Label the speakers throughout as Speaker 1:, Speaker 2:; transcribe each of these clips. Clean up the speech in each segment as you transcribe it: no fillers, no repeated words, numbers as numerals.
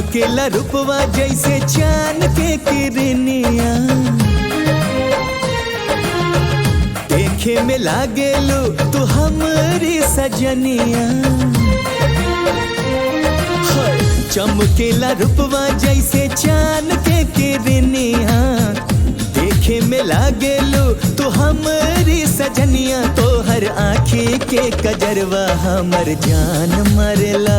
Speaker 1: चमकेला रूपवा जैसे चांद के किरनिया, देखे में लागेलू तू हमारी सजनिया। चमकेला रूपवा जैसे चांद के किरनिया, देखे में लागेलू तू हमारी सजनिया। तो हर आँखी के कजरवा हमर जान मारेला,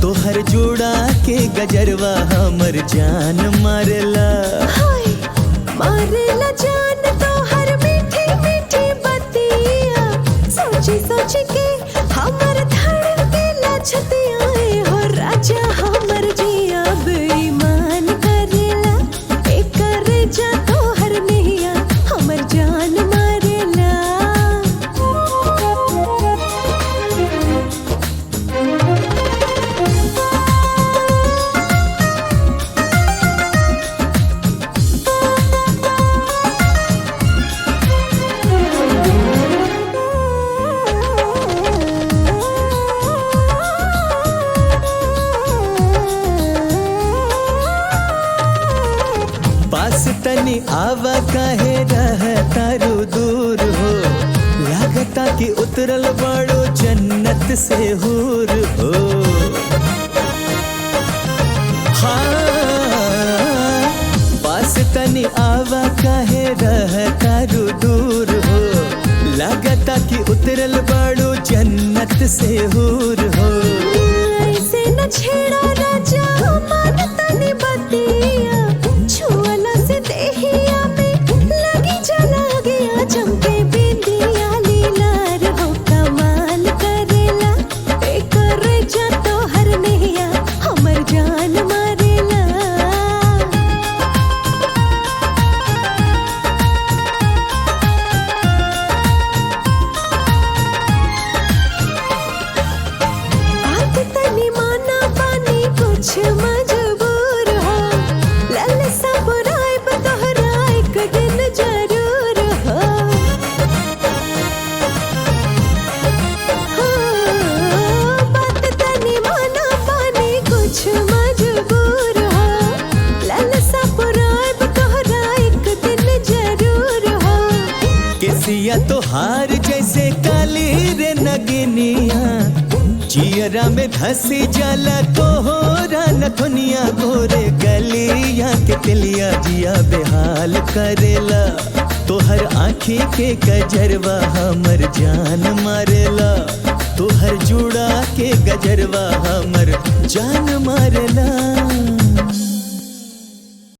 Speaker 1: तो हर जोड़ा के गजरवा हमर जान मारेला।
Speaker 2: मारेला जान तो हर मीठी मीठी बतिया, सोची सोच के हमर धड़केला छतिया। हो राजा हमर जिया बेईमान करेला, एकर जा तो हर नैया हमर जान मारेला।
Speaker 1: पास तनी आवा काहे रहतारू दूर हो, लागता कि उतरल बड़ो जन्नत से हूर हो। हाँ, पास तनी आवा काहे रहतारू दूर हो, लागता कि उतरल बड़ो जन्नत से हूर हो।
Speaker 2: ऐसे न छेड़ा राजा मन तनी बतिया, छुअला से देहिया में लगी जला गया। चमके बिंदिया लीलार हो कमाल करेला, एकर जा तो हर नैया हमर जान मारेला। बात तनी माना पानी कुछ मजबूर हो, ललसा बुराइब तोहरा एक दिन जरूर हो। बात तनी माना पानी कुछ मजबूर हो, ललसा बुराइब तोहरा एक दिन जरूर हो।
Speaker 1: केसिया तो हार जैसे काली रे नगिनिया, जियरा में धसी जाला कोहरा नथुनिया। गोरे गलिया के तिलिया जिया बेहाल करेला, तो हर आँखी के गजरवा हमर जान मारेला, तो हर जुड़ा के गजरवा हमर जान मारेला।